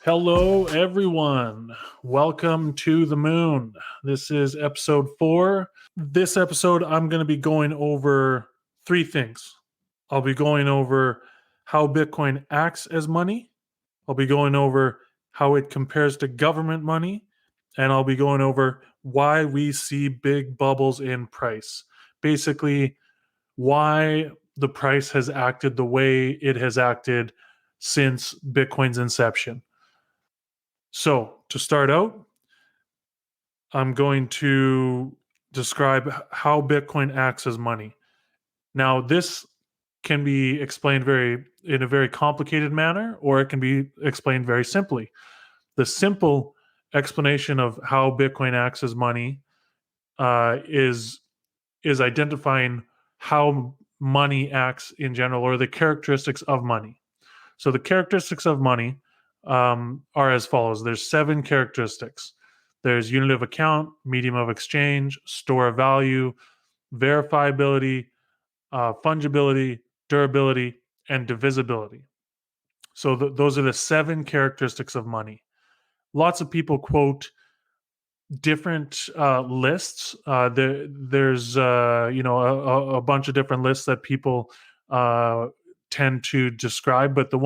Hello, everyone. Welcome to the moon. This is episode 4. This episode, I'm going to be going over three things. I'll be going over how Bitcoin acts as money. I'll be going over how it compares to government money. And I'll be going over why we see big bubbles in price. Basically, why the price has acted the way it has acted since Bitcoin's inception. So, to start out, I'm going to describe how Bitcoin acts as money. Now, this can be explained in a very complicated manner, or it can be explained very simply. The simple explanation of how Bitcoin acts as money is identifying how money acts in general, or the characteristics of money. So, the characteristics of money are as follows. There's 7 characteristics. There's unit of account, medium of exchange, store of value, verifiability, fungibility, durability, and divisibility. So those are the 7 characteristics of money. Lots of people quote different lists. There's a bunch of different lists that people uh, tend to describe, but the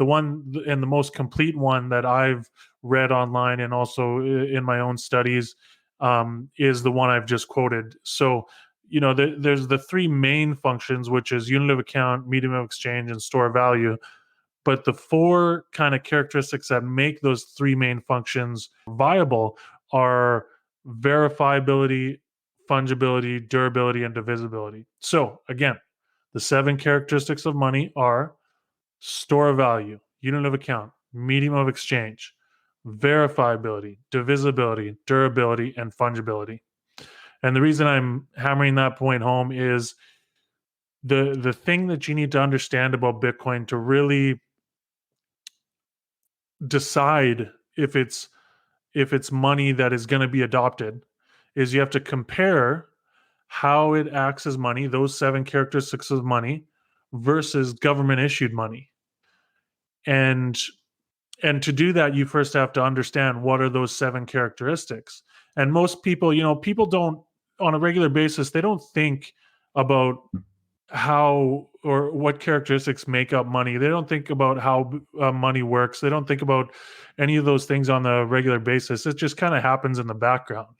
one and the most complete one that I've read online and also in my own studies is the one I've just quoted. So there's the 3 main functions, which is unit of account, medium of exchange, and store of value. But the 4 kind of characteristics that make those 3 main functions viable are verifiability, fungibility, durability, and divisibility. So, again, the 7 characteristics of money are store of value, unit of account, medium of exchange, verifiability, divisibility, durability, and fungibility. And the reason I'm hammering that point home is the thing that you need to understand about Bitcoin to really decide if it's money that is going to be adopted is you have to compare how it acts as money, those 7 characteristics of money, versus government issued money. And to do that, you first have to understand what are those 7 characteristics. And most people, people don't, on a regular basis, they don't think about how or what characteristics make up money. They don't think about how money works. They don't think about any of those things on a regular basis. It just kind of happens in the background.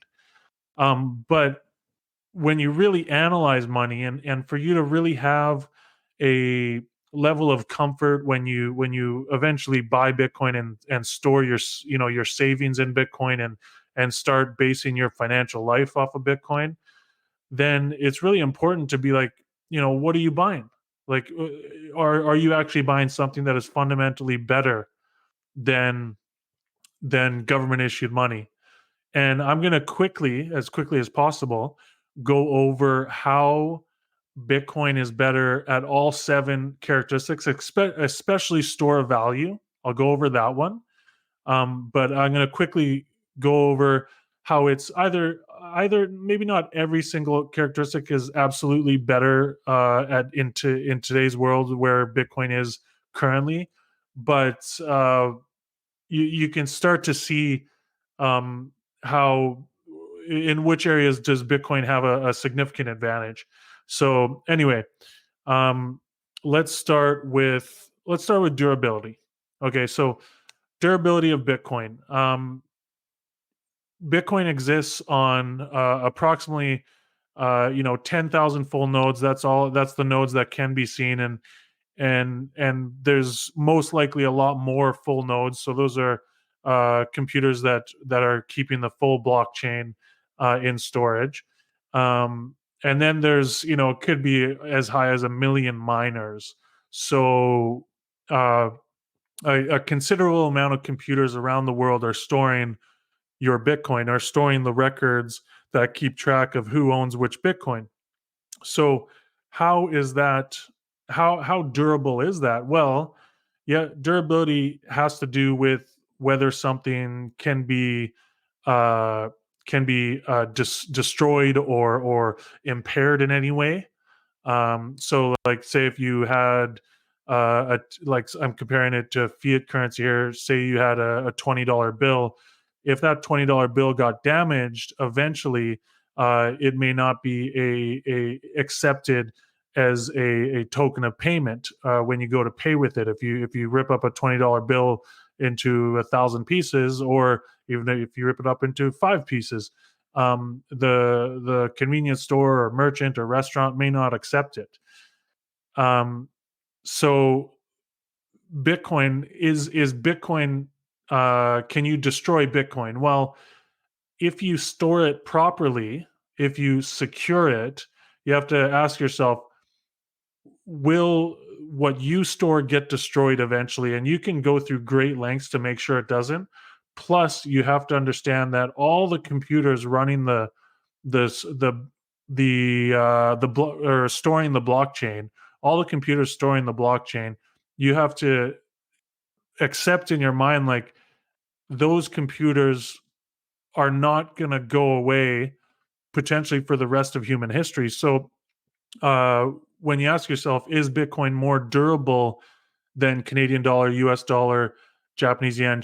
But when you really analyze money, and for you to really have a level of comfort when you eventually buy Bitcoin and store your savings in Bitcoin and start basing your financial life off of Bitcoin, then it's really important to be like, what are you buying? Like, are you actually buying something that is fundamentally better than government issued money? And I'm going to quickly as possible, go over how Bitcoin is better at all 7 characteristics, especially store of value. I'll go over that one. But I'm going to quickly go over how it's either maybe not every single characteristic is absolutely better in today's world where Bitcoin is currently, but you can start to see um, how in which areas does Bitcoin have a significant advantage. So anyway, um, let's start with durability. Okay, so durability of Bitcoin. Bitcoin exists on approximately 10,000 full nodes. That's the nodes that can be seen, and there's most likely a lot more full nodes. So those are computers that are keeping the full blockchain in storage. And then there's could be as high as 1 million miners. So uh, a considerable amount of computers around the world are storing your Bitcoin, are storing the records that keep track of who owns which Bitcoin. So how is that? How durable is that? Well, yeah, durability has to do with whether something uh, destroyed or impaired in any way. So, like, say if you had like I'm comparing it to fiat currency here. Say you had a $20 bill. If that $20 bill got damaged, eventually it may not be a accepted as a token of payment when you go to pay with it. If you rip up a $20 bill into 1,000 pieces, or even if you rip it up into 5 pieces, the convenience store or merchant or restaurant may not accept it. So Bitcoin is Bitcoin. Can you destroy Bitcoin? Well, if you store it properly, if you secure it, you have to ask yourself, will what you store get destroyed eventually? And you can go through great lengths to make sure it doesn't. Plus, you have to understand that all the computers running or storing the blockchain, all the computers storing the blockchain, you have to accept in your mind, like, those computers are not going to go away potentially for the rest of human history. So when you ask yourself, is Bitcoin more durable than Canadian dollar, US dollar, Japanese yen,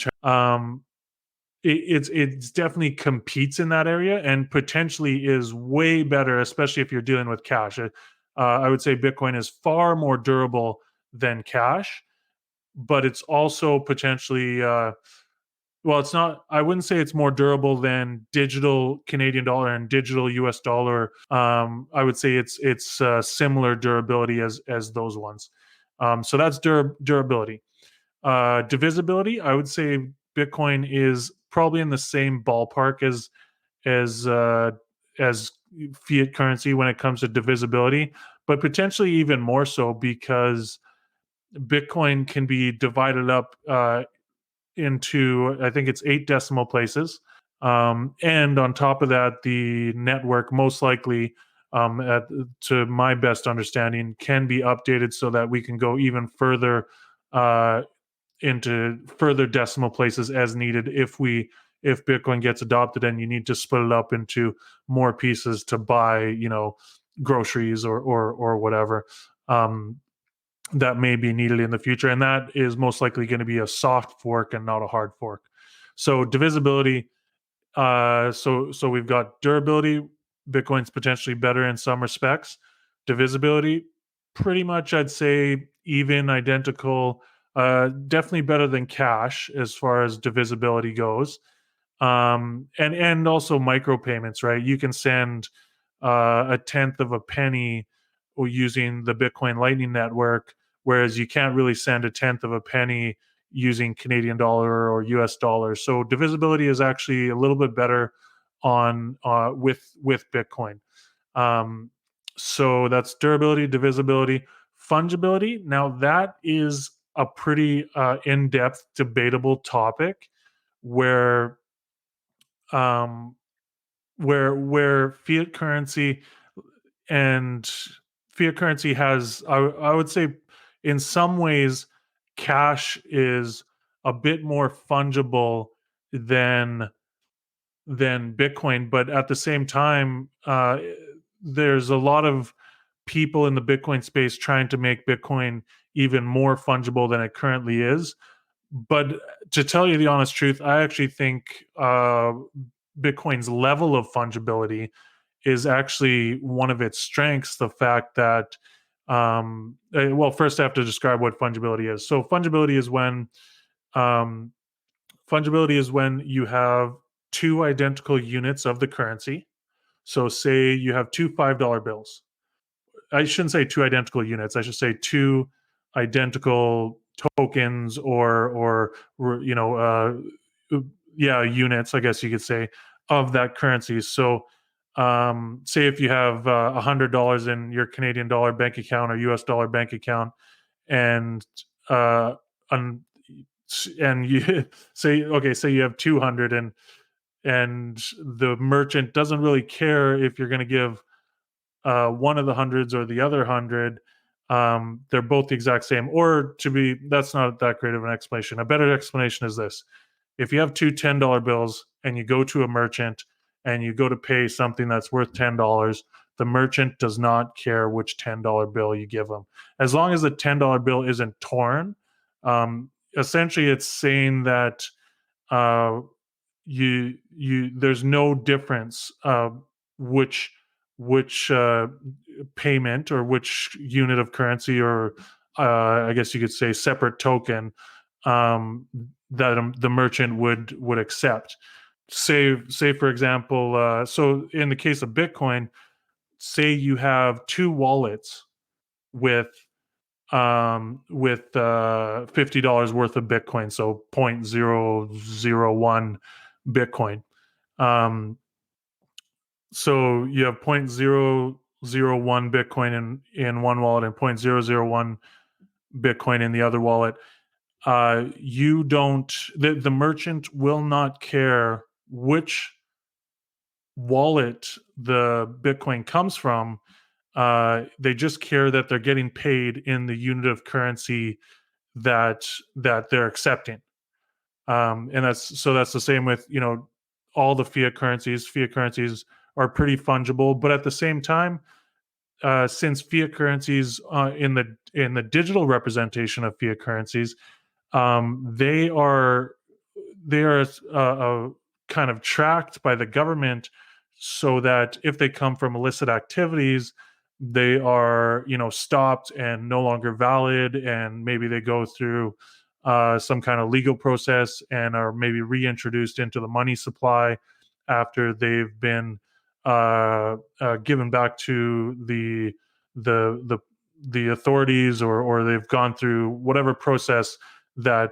it's definitely competes in that area, and potentially is way better, especially if you're dealing with cash. I would say Bitcoin is far more durable than cash, but it's also potentially well, it's not. I wouldn't say it's more durable than digital Canadian dollar and digital US dollar. I would say it's similar durability as those ones. So that's durability. Divisibility, I would say Bitcoin is probably in the same ballpark as uh, as fiat currency when it comes to divisibility, but potentially even more so, because Bitcoin can be divided up into, I think it's 8 decimal places. And on top of that, the network most likely, to my best understanding, can be updated so that we can go even further uh, into further decimal places as needed if Bitcoin gets adopted and you need to split it up into more pieces to buy, groceries or whatever. That may be needed in the future, and that is most likely going to be a soft fork and not a hard fork. So divisibility, so we've got durability. Bitcoin's potentially better in some respects. Divisibility, pretty much I'd say even, identical, definitely better than cash as far as divisibility goes. And also micropayments, right? You can send a tenth of a penny or using the Bitcoin Lightning Network, whereas you can't really send a tenth of a penny using Canadian dollar or US dollar. So divisibility is actually a little bit better on with Bitcoin. Um, so that's durability, divisibility, fungibility. Now that is a pretty in-depth, debatable topic where um, where and fiat currency has, I would say, in some ways, cash is a bit more fungible than Bitcoin, but at the same time, there's a lot of people in the Bitcoin space trying to make Bitcoin even more fungible than it currently is. But to tell you the honest truth, I actually think Bitcoin's level of fungibility is actually one of its strengths. The fact that, well, first I have to describe what fungibility is. So um, fungibility is when you have two identical units of the currency. So say you have two $5 bills. I shouldn't say two identical units. I should say two identical tokens, or yeah, units, I guess you could say, of that currency. So say if you have $100 in your Canadian dollar bank account or US dollar bank account, and uh, un- and you say you have 200, and the merchant doesn't really care if you're going to give one of the hundreds or the other 100. They're both the exact same. Or, that's not that great of an explanation. A better explanation is this: if you have two $10 bills and you go to a merchant and you go to pay something that's worth $10, The merchant does not care which $10 bill you give them, as long as the $10 bill isn't torn. Essentially, it's saying that uh, there's no difference which payment or which unit of currency, or I guess you could say separate token, that the merchant would accept. Say for example, so in the case of Bitcoin, say you have two wallets with $50 worth of Bitcoin, so 0.001 Bitcoin. So you have 0.001 Bitcoin in one wallet and 0.001 Bitcoin in the other wallet. You don't, the merchant will not care which wallet the Bitcoin comes from. They just care that they're getting paid in the unit of currency that they're accepting. And that's the same with, all the fiat currencies. Fiat currencies are pretty fungible, but at the same time, since fiat currencies in the digital representation of fiat currencies, they are kind of tracked by the government, so that if they come from illicit activities, they are stopped and no longer valid, and maybe they go through some kind of legal process and are maybe reintroduced into the money supply after they've been given back to the the authorities, or they've gone through whatever process that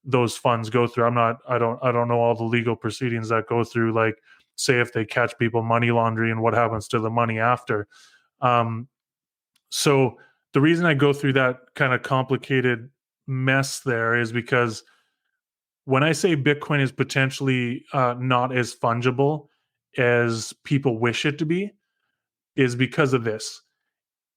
those funds go through. I don't know all the legal proceedings that go through, like say if they catch people money laundering and what happens to the money after. So the reason I go through that kind of complicated mess there is because when I say Bitcoin is potentially not as fungible as people wish it to be, is because of this.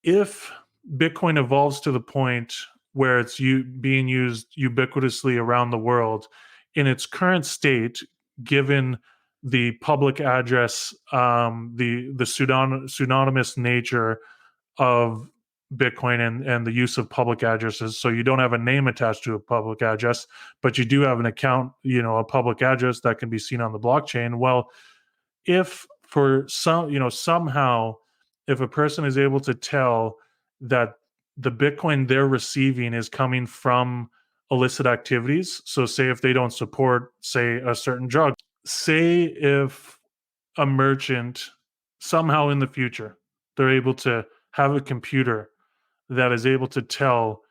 If Bitcoin evolves to the point where it's being used ubiquitously around the world in its current state, given the public address, the pseudonymous nature of Bitcoin, and the use of public addresses, so you don't have a name attached to a public address, but you do have an account, a public address that can be seen on the blockchain. Well, if for somehow, if a person is able to tell that the Bitcoin they're receiving is coming from illicit activities, so say if they don't support, say, a certain drug, say if a merchant somehow in the future, they're able to have a computer that is able to tell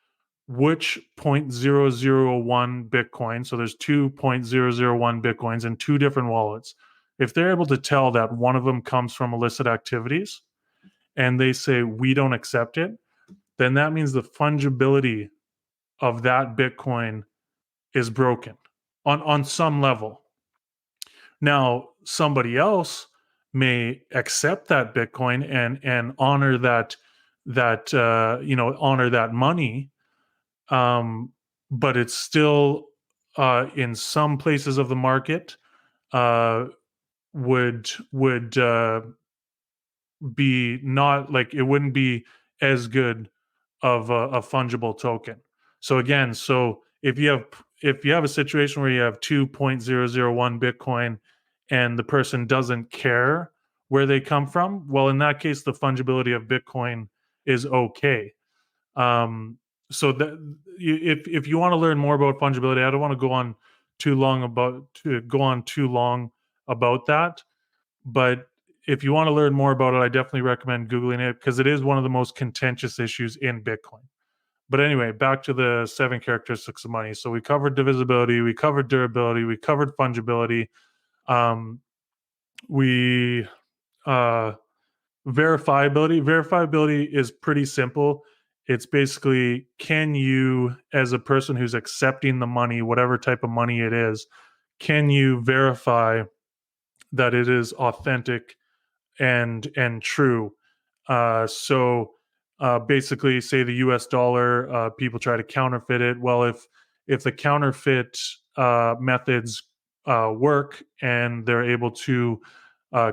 which 0.001 Bitcoin, so there's 2.001 Bitcoins in two different wallets. If they're able to tell that one of them comes from illicit activities and they say we don't accept it, then that means the fungibility of that Bitcoin is broken on some level. Now, somebody else may accept that Bitcoin and honor honor that money, but it's still in some places of the market would be not, like, it wouldn't be as good of a fungible token. So again, if you have a situation where you have 2.001 Bitcoin and the person doesn't care where they come from, well, in that case, the fungibility of Bitcoin is okay. So that, if you want to learn more about fungibility, I don't want to go on too long about that. But if you want to learn more about it, I definitely recommend Googling it, because it is one of the most contentious issues in Bitcoin. But anyway, back to the 7 characteristics of money. So we covered divisibility, we covered durability, we covered fungibility. We Verifiability is pretty simple. It's basically, can you, as a person who's accepting the money, whatever type of money it is, can you verify that it is authentic and true? Basically, say the US dollar, people try to counterfeit it. Well, if the counterfeit methods work and they're able to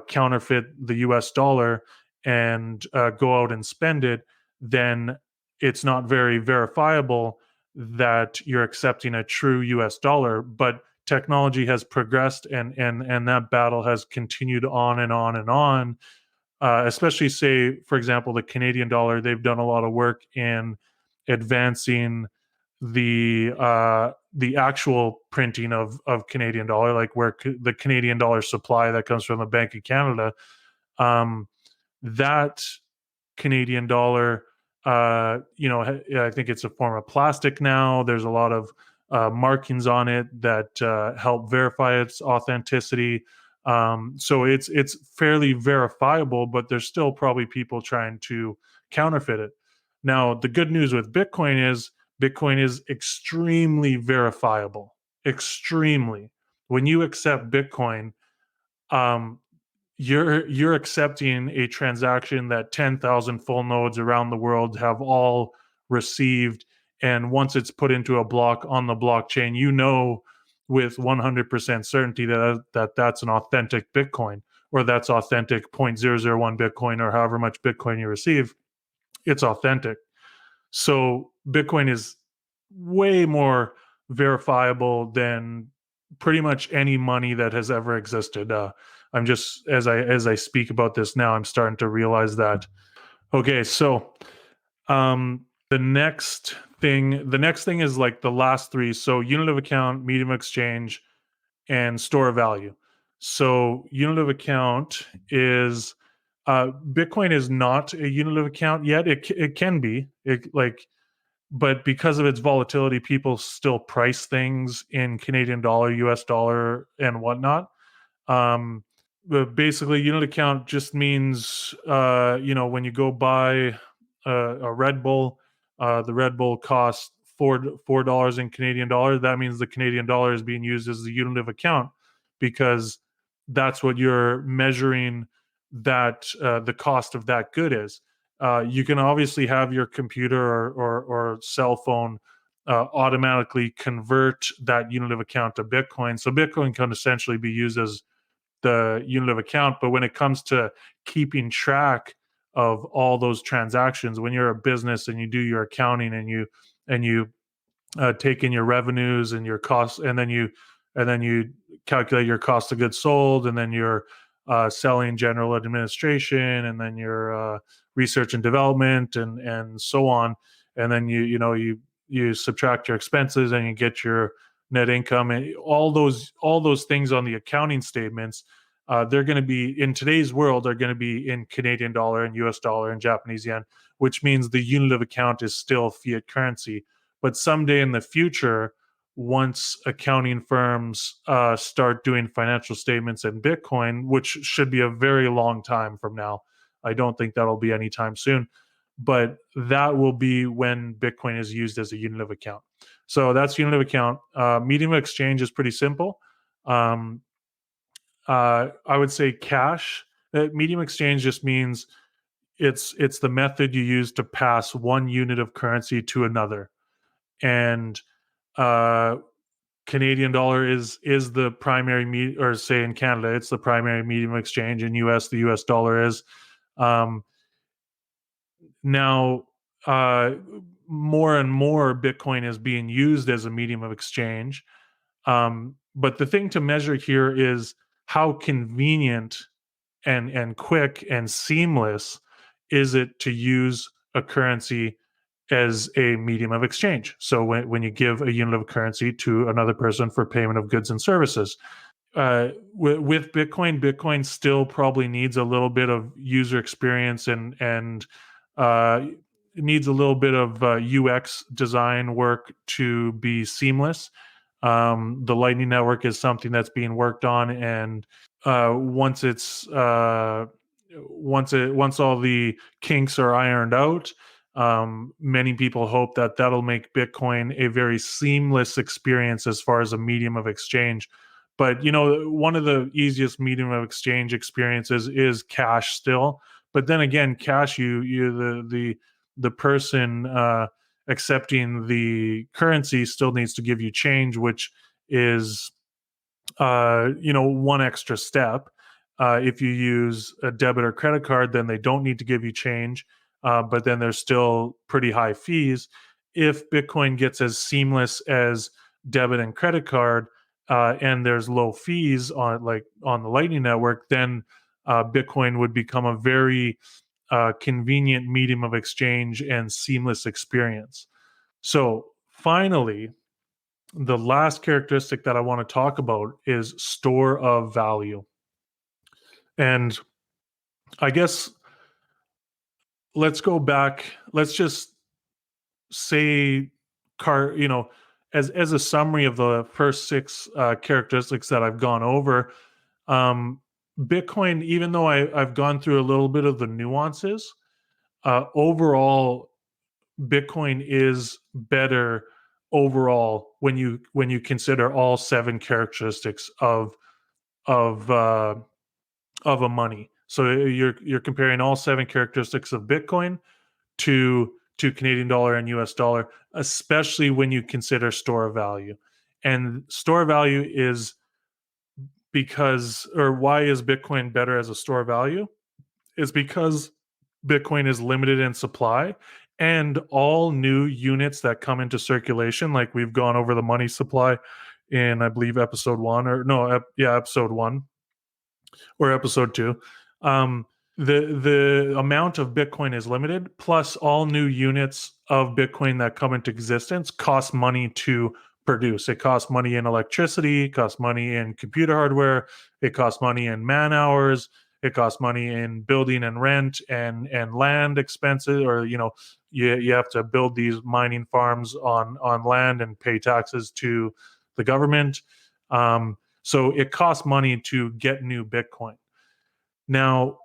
counterfeit the US dollar, and go out and spend it, then it's not very verifiable that you're accepting a true US dollar. But technology has progressed, and that battle has continued on and on and on. Especially, say, for example, the Canadian dollar. They've done a lot of work in advancing the actual printing of Canadian dollar, like where the Canadian dollar supply that comes from the Bank of Canada, um, that Canadian dollar, I think it's a form of plastic now. There's a lot of markings on it that help verify its authenticity. So it's fairly verifiable, but there's still probably people trying to counterfeit it. Now, the good news with Bitcoin is extremely verifiable. Extremely. When you accept Bitcoin, um, you're accepting a transaction that 10,000 full nodes around the world have all received, and once it's put into a block on the blockchain, with 100% certainty that's an authentic Bitcoin, or that's authentic 0.001 Bitcoin, or however much Bitcoin you receive. It's authentic. So Bitcoin is way more verifiable than pretty much any money that has ever existed. I'm just, as I speak about this now, I'm starting to realize that. Okay, so the next thing is like the last three. So unit of account, medium of exchange, and store of value. So unit of account is Bitcoin is not a unit of account yet. It can be but because of its volatility, people still price things in Canadian dollar, US dollar, and whatnot. Um, but basically, unit account just means, when you go buy a Red Bull, the Red Bull costs $4 in Canadian dollar. That means the Canadian dollar is being used as the unit of account, because that's what you're measuring that the cost of that good is. You can obviously have your computer or cell phone automatically convert that unit of account to Bitcoin. So Bitcoin can essentially be used as the unit of account. But when it comes to keeping track of all those transactions, when you're a business and you do your accounting, and you take in your revenues and your costs, and then you calculate your cost of goods sold, and then your selling, general administration, and then your research and development, and so on, and then you subtract your expenses and you get your net income, and all those things on the accounting statements. They're going to be, in today's world, are going to be in Canadian dollar and US dollar and Japanese yen, which means the unit of account is still fiat currency. But someday in the future, once accounting firms start doing financial statements in Bitcoin, which should be a very long time from now, I don't think that'll be anytime soon, but that will be when Bitcoin is used as a unit of account. So that's unit of account. Medium of exchange is pretty simple. Um, I would say cash. Medium exchange just means it's the method you use to pass one unit of currency to another, and uh, Canadian dollar is the primary or say in Canada, it's the primary medium of exchange. In US, the US dollar is. Um, Now, more and more Bitcoin is being used as a medium of exchange. But the thing to measure here is how convenient and quick and seamless is it to use a currency as a medium of exchange. So when you give a unit of currency to another person for payment of goods and services, with Bitcoin still probably needs a little bit of user experience, and uh, needs a little bit of UX design work to be seamless. The Lightning Network is something that's being worked on, and once it's once all the kinks are ironed out, many people hope that that'll make Bitcoin a very seamless experience as far as a medium of exchange. But one of the easiest medium of exchange experiences is cash still. But then again, cash, the person accepting the currency still needs to give you change, which is one extra step. If you use a debit or credit card, then they don't need to give you change, but then there's still pretty high fees. If Bitcoin gets as seamless as debit and credit card, and there's low fees on the Lightning Network, then Bitcoin would become a very convenient medium of exchange and seamless experience. So finally, the last characteristic that I want to talk about is store of value. And I guess let's go back. Let's just say, as a summary of the first six characteristics that I've gone over. Um, Bitcoin, even though I've gone through a little bit of the nuances, overall, Bitcoin is better overall when you consider all seven characteristics of uh, of a money. So you're comparing all seven characteristics of Bitcoin to Canadian dollar and US dollar, especially when you consider store of value. And store of value is why is Bitcoin better as a store of value? Is because Bitcoin is limited in supply, and all new units that come into circulation, like we've gone over the money supply in, I believe, episode one, or no, episode one or episode two. Um, the amount of Bitcoin is limited. Plus, all new units of Bitcoin that come into existence cost money to produce. It costs money in electricity, it costs money in computer hardware, it costs money in man hours, it costs money in building and rent and land expenses, or you have to build these mining farms on land and pay taxes to the government. So it costs money to get new Bitcoin. Now,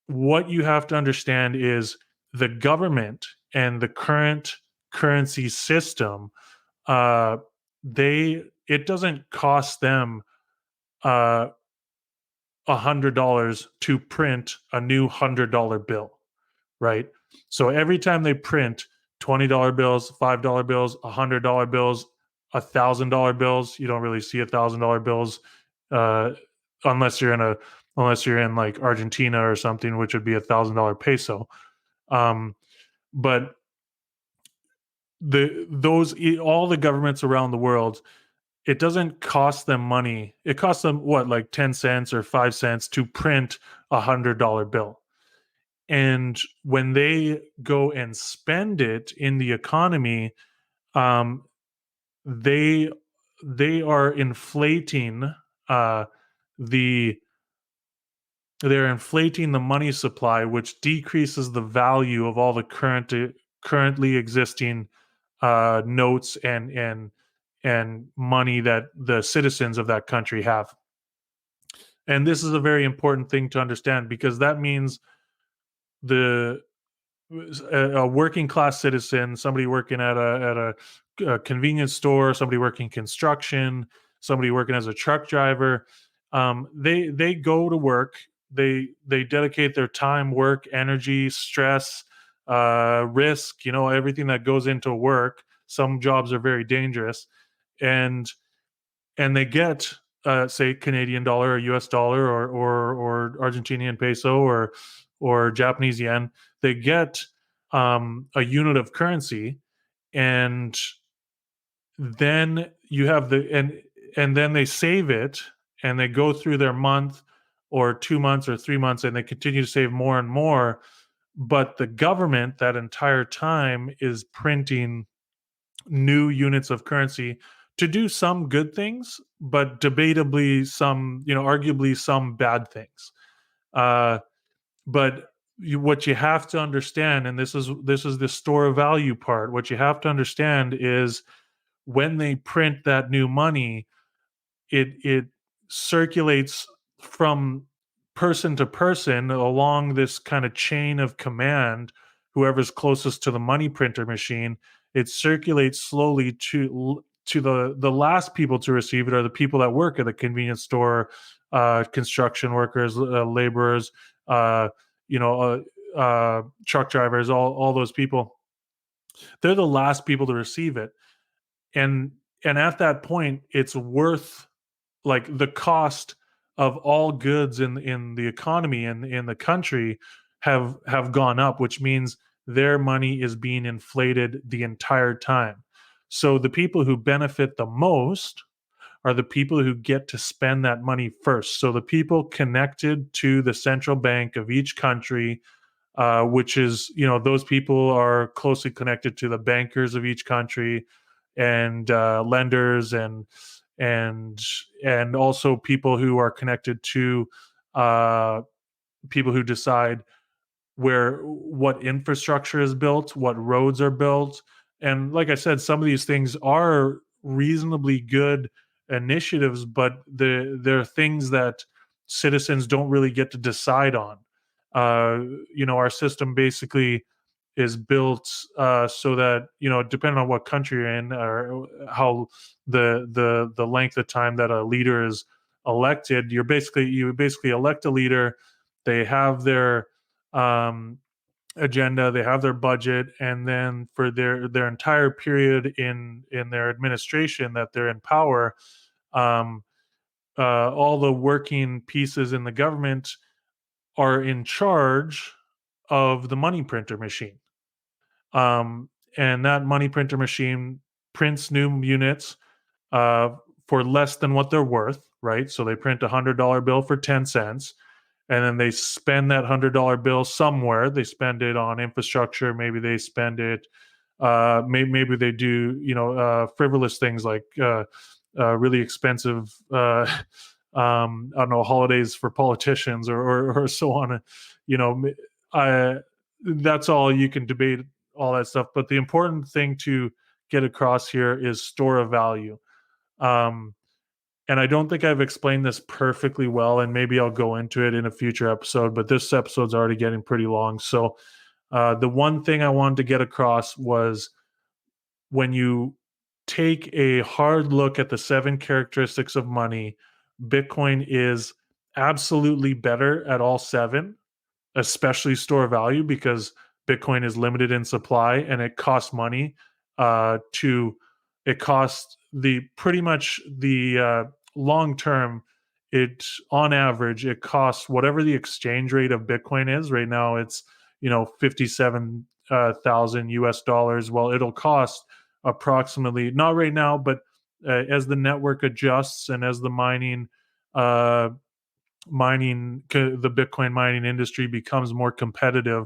what you have to understand is the government and the current currency system, uh, it doesn't cost them uh, $100 to print a new $100 bill, right? So every time they print $20 bills, $5 bills, $100 bills, $1,000 bills, you don't really see $1,000 bills uh, unless you're in like Argentina or something, which would be $1,000 peso. But all the governments around the world, it doesn't cost them money. It costs them what, like 10 cents or 5 cents to print $100 bill. And when they go and spend it in the economy, um, they they are inflating uh, the they're inflating the money supply, which decreases the value of all the currently existing notes and money that the citizens of that country have. And this is a very important thing to understand, because that means the a working class citizen, somebody working a convenience store, somebody working construction, somebody working as a truck driver, they go to work, they dedicate their time, work, energy, stress, risk, everything that goes into work. Some jobs are very dangerous, and they get say Canadian dollar or US dollar or Argentinian peso or Japanese yen. They get a unit of currency, and then you have and then they save it, and they go through their month or 2 months or 3 months, and they continue to save more and more. But the government that entire time is printing new units of currency to do some good things, but debatably arguably some bad things. But what you have to understand, and this is the store of value part, what you have to understand is when they print that new money, it circulates from person to person along this kind of chain of command. Whoever's closest to the money printer machine, it circulates slowly to the last people to receive it are the people that work at the convenience store, construction workers, laborers, uh, truck drivers, all those people. They're the last people to receive it, and at that point, it's worth, like, the cost of all goods in the economy and in the country have gone up, which means their money is being inflated the entire time. So the people who benefit the most are the people who get to spend that money first. So the people connected to the central bank of each country, which is, those people are closely connected to the bankers of each country and lenders and and also people who are connected to uh, people who decide what infrastructure is built, what roads are built. And like I said, some of these things are reasonably good initiatives, but they're things that citizens don't really get to decide on. Our system basically is built so that, depending on what country you're in or how the length of time that a leader is elected, you basically elect a leader. They have their um, agenda, they have their budget, and then for their entire period in their administration that they're in power, um, all the working pieces in the government are in charge of the money printer machine. Um, and that money printer machine prints new units uh, for less than what they're worth, right? So they print $100 bill for 10 cents, and then they spend that $100 bill somewhere. They spend it on infrastructure. Maybe they spend it. Maybe they do, frivolous things like really expensive, I don't know, holidays for politicians or so on. You know, I, that's all you can debate, all that stuff. But the important thing to get across here is store of value. Um, and I don't think I've explained this perfectly well, and maybe I'll go into it in a future episode, but this episode's already getting pretty long. So, the one thing I wanted to get across was when you take a hard look at the 7 characteristics of money, Bitcoin is absolutely better at all 7, especially store value, because Bitcoin is limited in supply and it costs money to it costs the pretty much the long term. It on average it costs whatever the exchange rate of Bitcoin is right now. It's 57,000 US dollars. Well, it'll cost approximately, not right now, but as the network adjusts and as the uh, the Bitcoin mining industry becomes more competitive,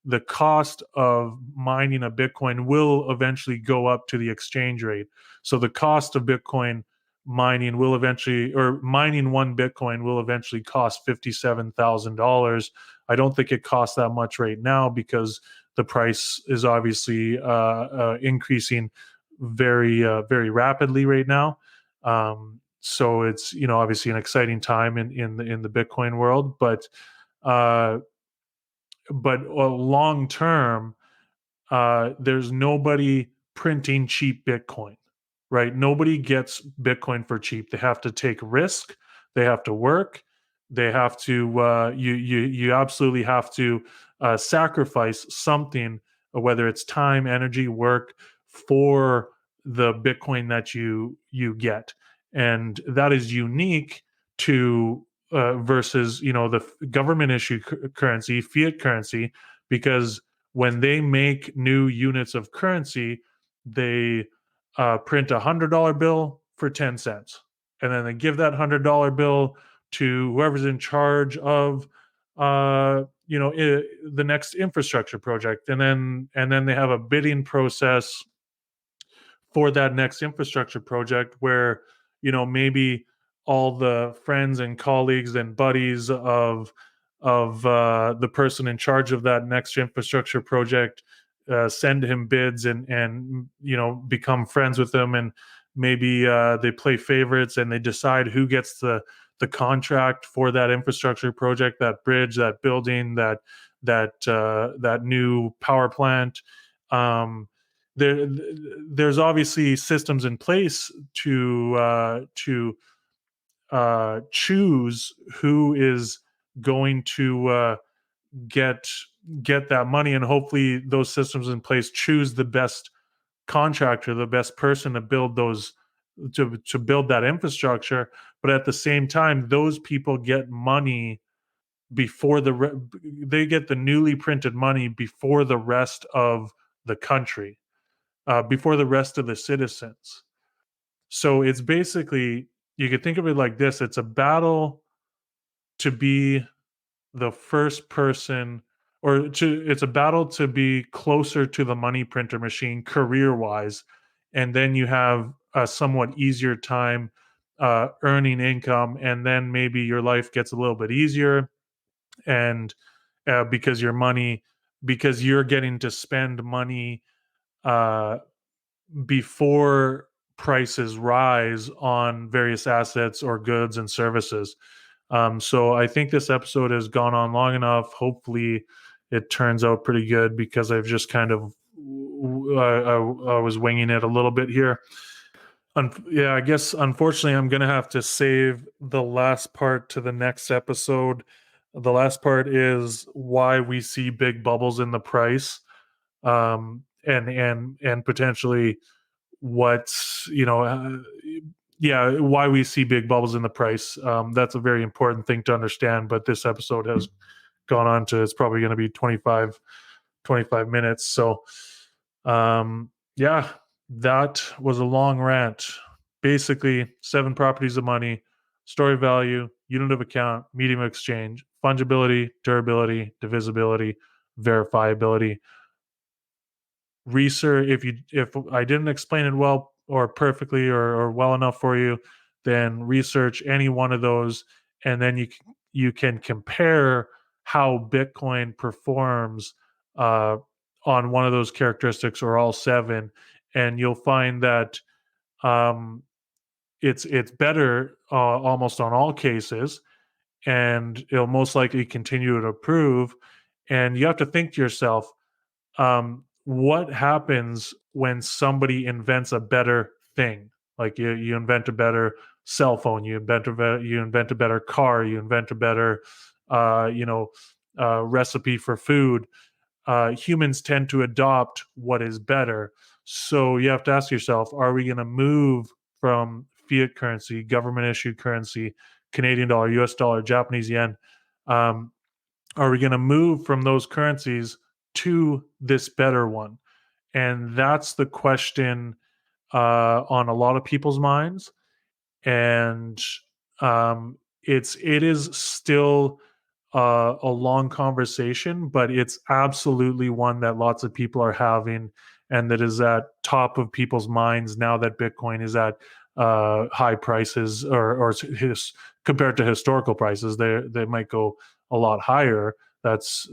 the cost of mining a Bitcoin will eventually go up to the exchange rate. So the cost of Bitcoin mining will eventually, or mining one Bitcoin will eventually cost $57,000. I don't think it costs that much right now because the price is obviously increasing very rapidly right now. So it's obviously an exciting time in the Bitcoin world, uh, but long term, there's nobody printing cheap Bitcoin, right? Nobody gets Bitcoin for cheap. They have to take risk. They have to work. They have to. You absolutely have to sacrifice something, whether it's time, energy, work, for the Bitcoin that you get, and that is unique to versus the government issue currency, fiat currency, because when they make new units of currency, they print $100 bill for 10 cents. And then they give that $100 bill to whoever's in charge of, the next infrastructure project. And then they have a bidding process for that next infrastructure project where, maybe all the friends and colleagues and buddies of the person in charge of that next infrastructure project send him bids and become friends with him, and maybe they play favorites and they decide who gets the contract for that infrastructure project, that bridge, that building, that new power plant. um, there's obviously systems in place to choose who is going to get get that money, and hopefully those systems in place choose the best contractor, the best person to build to build that infrastructure, but at the same time, those people get money before they get the newly printed money before the rest of the country, before the rest of the citizens. So it's basically, you could think of it like this: it's a battle to be the first person, it's a battle to be closer to the money printer machine career wise, and then you have a somewhat easier time earning income, and then maybe your life gets a little bit easier, and because because you're getting to spend money uh, before prices rise on various assets or goods and services. So I think this episode has gone on long enough. Hopefully, it turns out pretty good, because I've just kind of I was winging it a little bit here. Yeah, I guess unfortunately I'm gonna have to save the last part to the next episode. The last part is why we see big bubbles in the price, and potentially what's yeah, why we see big bubbles in the price. That's a very important thing to understand. But this episode has gone on to, it's probably going to be 25 minutes. So yeah, that was a long rant. Basically, 7 properties of money: story value, unit of account, medium of exchange, fungibility, durability, divisibility, verifiability. Research, if I didn't explain it well or perfectly or well enough for you, then research any one of those, and then you can compare how Bitcoin performs uh, on one of those characteristics or all 7, and you'll find that um, it's better almost on all cases, and it'll most likely continue to improve. And you have to think to yourself, what happens when somebody invents a better thing? Like you invent a better cell phone, you invent a better car, you invent a better recipe for food. Humans tend to adopt what is better. So you have to ask yourself, are we going to move from fiat currency, government issued currency, Canadian dollar, US dollar, Japanese yen? Um, are we going to move from those currencies to this better one? And that's the question on a lot of people's minds. And it is still a long conversation, but it's absolutely one that lots of people are having, and that is at top of people's minds now that Bitcoin is at high prices, or compared to historical prices. They might go a lot higher. That's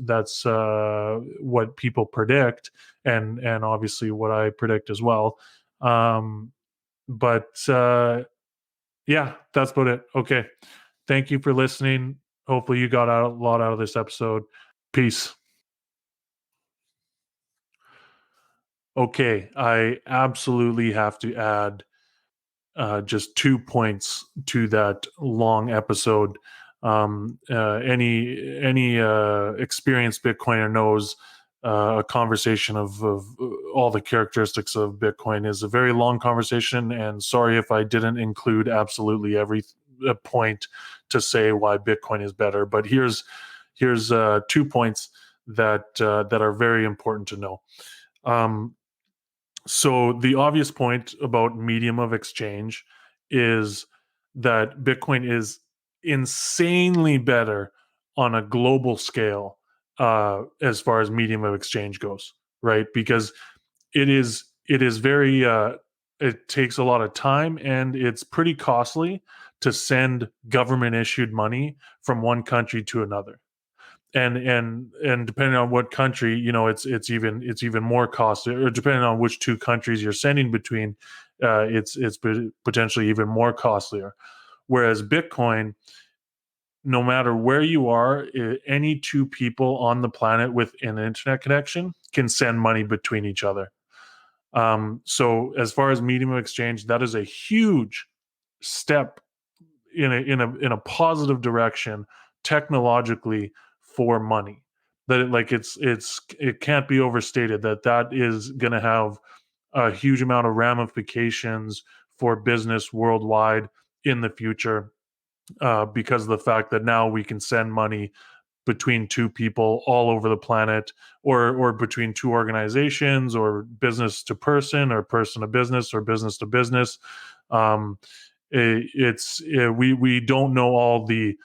what people predict, and obviously what I predict as well. But yeah, that's about it. Okay, thank you for listening. Hopefully, you got a lot out of this episode. Peace. Okay, I absolutely have to add just 2 points to that long episode. Any experienced Bitcoiner knows a conversation of all the characteristics of Bitcoin is a very long conversation. And sorry if I didn't include absolutely every point to say why Bitcoin is better. But here's 2 points that are very important to know. So the obvious point about medium of exchange is that Bitcoin is insanely better on a global scale as far as medium of exchange goes, right? Because it is very it takes a lot of time, and it's pretty costly to send government issued money from one country to another. And depending on what country, it's even more costly, or depending on which 2 countries you're sending between, it's potentially even more costlier. Whereas Bitcoin, no matter where you are, any 2 people on the planet with an internet connection can send money between each other. So as far as medium of exchange, that is a huge step in a positive direction technologically for money. That it can't be overstated that is going to have a huge amount of ramifications for business worldwide in the future, because of the fact that now we can send money between two people all over the planet, or between two organizations, or business to person, or person to business, or business to business. We don't know all the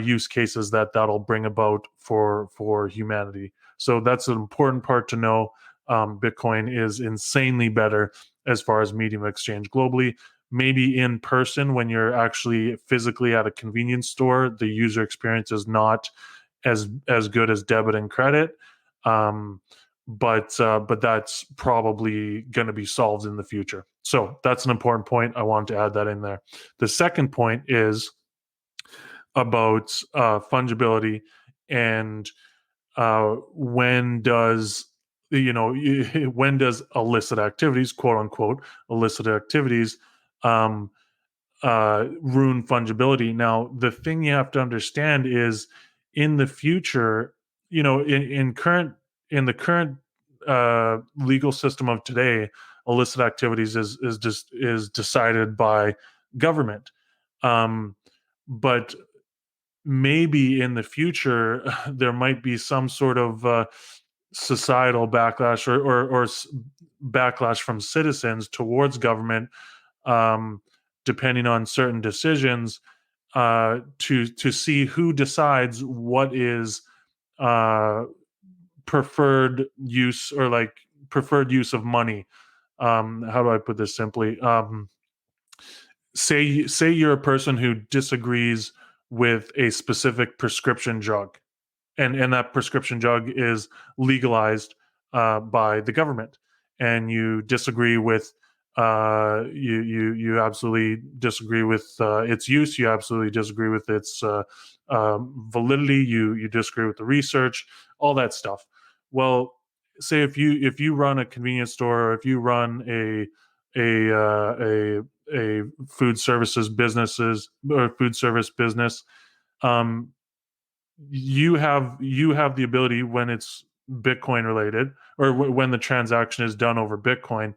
use cases that'll bring about for humanity. So that's an important part to know. Bitcoin is insanely better as far as medium of exchange globally. Maybe in person, when you're actually physically at a convenience store, the user experience is not as good as debit and credit. But that's probably going to be solved in the future. So that's an important point. I wanted to add that in there. The second point is about fungibility, and when does when does illicit activities, quote unquote illicit activities, ruin fungibility. Now, the thing you have to understand is, in the future, in the current legal system of today, illicit activities is decided by government. But maybe in the future there might be some sort of societal backlash, or backlash from citizens towards government, depending on certain decisions, to see who decides what is preferred use, or like preferred use of money. How do I put this simply? Say you're a person who disagrees with a specific prescription drug, and that prescription drug is legalized by the government, and you disagree with you absolutely disagree with its use. You absolutely disagree with its validity. You disagree with the research, all that stuff. Well, say if you run a convenience store, or if you run a food services businesses, or food service business, um, you have the ability, when it's Bitcoin related, or when the transaction is done over Bitcoin,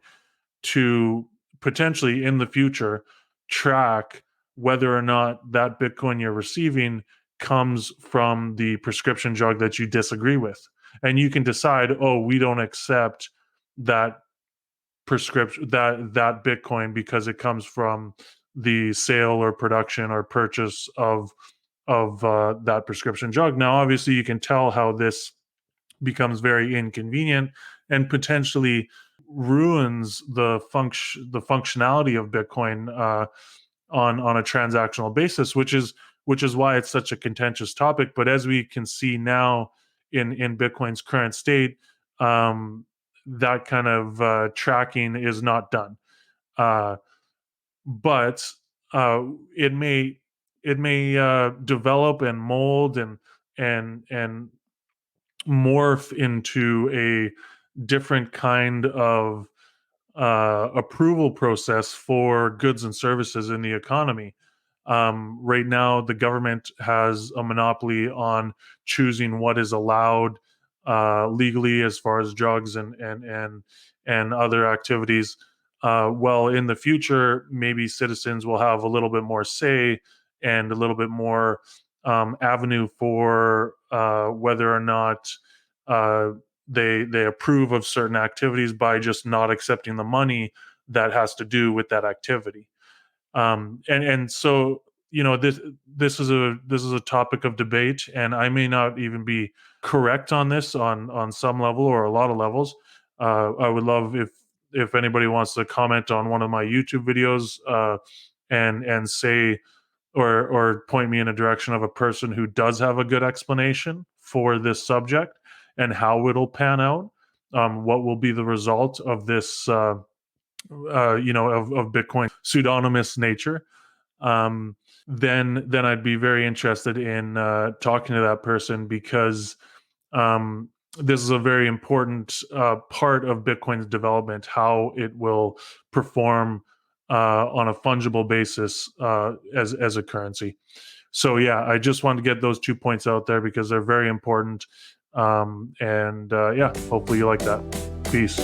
to potentially in the future track whether or not that Bitcoin you're receiving comes from the prescription drug that you disagree with. And you can decide, oh, we don't accept that prescription, that Bitcoin, because it comes from the sale or production or purchase of that prescription drug. Now, obviously, you can tell how this becomes very inconvenient and potentially ruins the functionality of Bitcoin on a transactional basis, which is why it's such a contentious topic. But as we can see now in Bitcoin's current state, that kind of tracking is not done. But it may develop and mold and morph into a different kind of approval process for goods and services in the economy. Right now, the government has a monopoly on choosing what is allowed legally as far as drugs and other activities. Well, in the future, maybe citizens will have a little bit more say and a little bit more avenue for whether or not they approve of certain activities by just not accepting the money that has to do with that activity. And so, this is a topic of debate, and I may not even be correct on this on some level or a lot of levels. I would love if anybody wants to comment on one of my YouTube videos, and say, or point me in a direction of a person who does have a good explanation for this subject and how it'll pan out. What will be the result of this, of Bitcoin pseudonymous nature? Then I'd be very interested in talking to that person, because this is a very important part of Bitcoin's development, how it will perform on a fungible basis as a currency. So yeah, I just wanted to get those 2 points out there because they're very important. And yeah, hopefully you like that. Peace.